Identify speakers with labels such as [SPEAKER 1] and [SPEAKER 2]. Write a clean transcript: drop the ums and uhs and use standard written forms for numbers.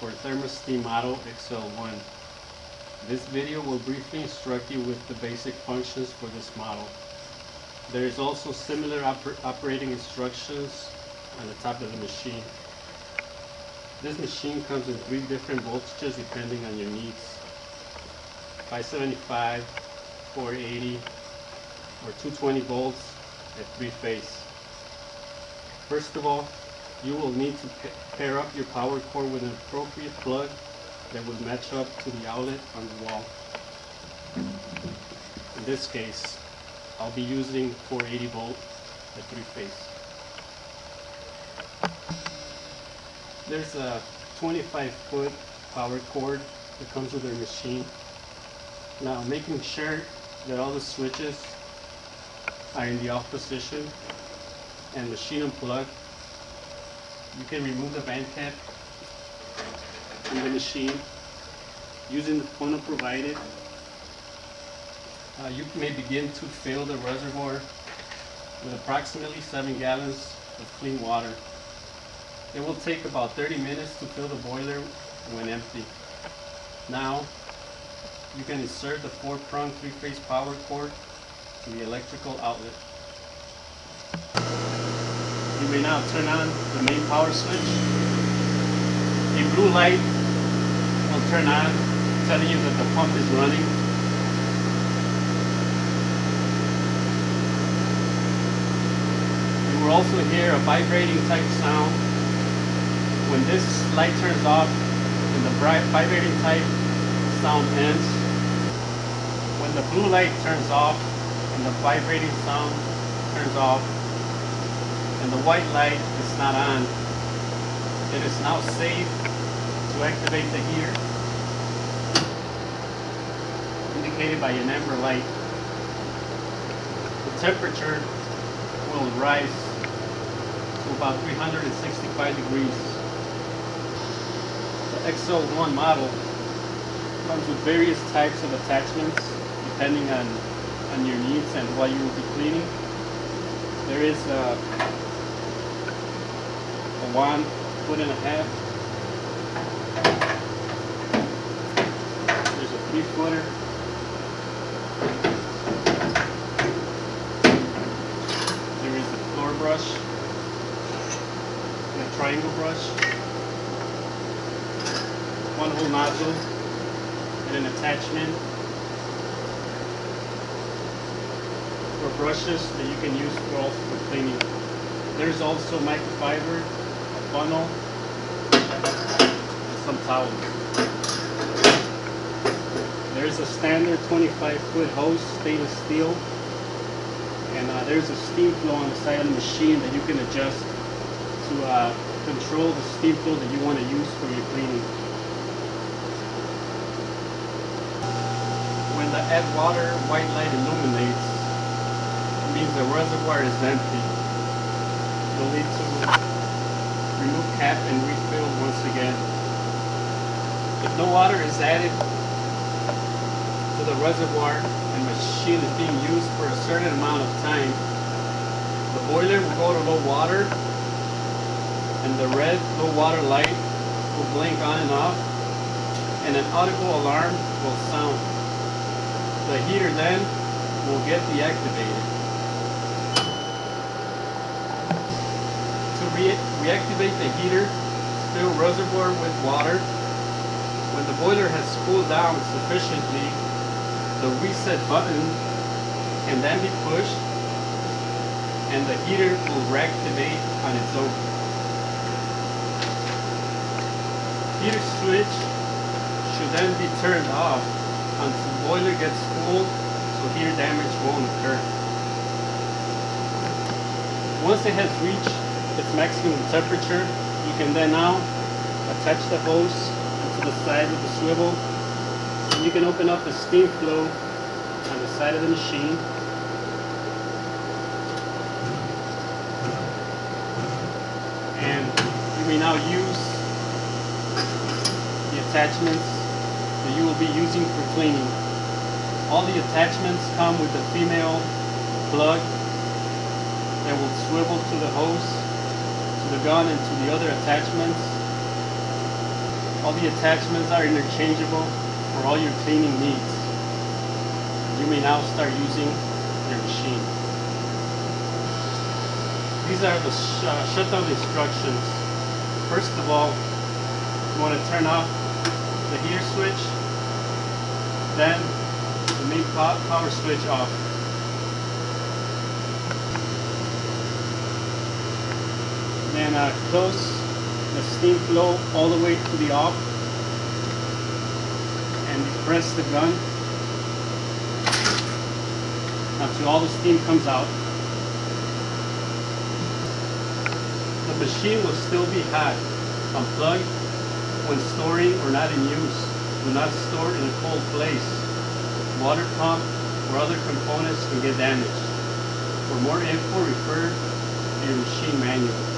[SPEAKER 1] for Therma-Kleen model XL1. This video will briefly instruct you with the basic functions for this model. There is also similar operating instructions on the top of the machine. This machine comes in 3 different voltages depending on your needs: 575, 480, or 220 volts at 3-phase. First of all, you will need to pair up your power cord with an appropriate plug that will match up to the outlet on the wall. In this case, I'll be using 480 volt at 3-phase. There's a 25-foot power cord that comes with your machine. Now, making sure that all the switches are in the off position and machine unplugged, you can remove the band cap from the machine using the funnel provided. You may begin to fill the reservoir with approximately 7 gallons of clean water. It will take about 30 minutes to fill the boiler when empty. Now, you can insert the 4-prong 3-phase power cord to the electrical outlet. You may now turn on the main power switch. A blue light will turn on, telling you that the pump is running. You will also hear a vibrating type sound. When this light turns off and the vibrating type sound ends, when the blue light turns off and the vibrating sound turns off and the white light is not on, it is now safe to activate the heater, indicated by an amber light. The temperature will rise to about 365 degrees. The XL1 model comes with various types of attachments depending on your needs and what you will be cleaning. There is a 1.5 foot. There's a 3-footer. There is a floor brush and a triangle brush, 1 hole nozzle, and an attachment for brushes that you can use for cleaning. There's also microfiber, a funnel, and some towels. There's a standard 25-foot hose, stainless steel, and there's a steam flow on the side of the machine that you can adjust to control the steam flow that you want to use for your cleaning. When the add water white light illuminates, it means the reservoir is empty. You'll need to remove cap and refill once again. If no water is added to the reservoir and the machine is being used for a certain amount of time, the boiler will go to low water and the red low water light will blink on and off and an audible alarm will sound. The heater then will get deactivated. To reactivate the heater, fill reservoir with water. When the boiler has cooled down sufficiently, the reset button can then be pushed and the heater will reactivate on its own. Heater switch should then be turned off until the boiler gets cool so heater damage won't occur. Once it has reached its maximum temperature, you can then now attach the hose to the side of the swivel, and you can open up the steam flow on the side of the machine. And you may now use the attachments that you will be using for cleaning. All the attachments come with a female plug that will swivel to the hose, to the gun, and to the other attachments. All the attachments are interchangeable for all your cleaning needs. You may now start using your machine. These are the shutdown instructions. First of all, you want to turn off the heater switch, then the main power switch off. Then close the steam flow all the way to the off and press the gun until all the steam comes out. The machine will still be hot. Unplugged when storing or not in use. Do not store in a cold place. Water pump or other components can get damaged. For more info, refer to your machine manual.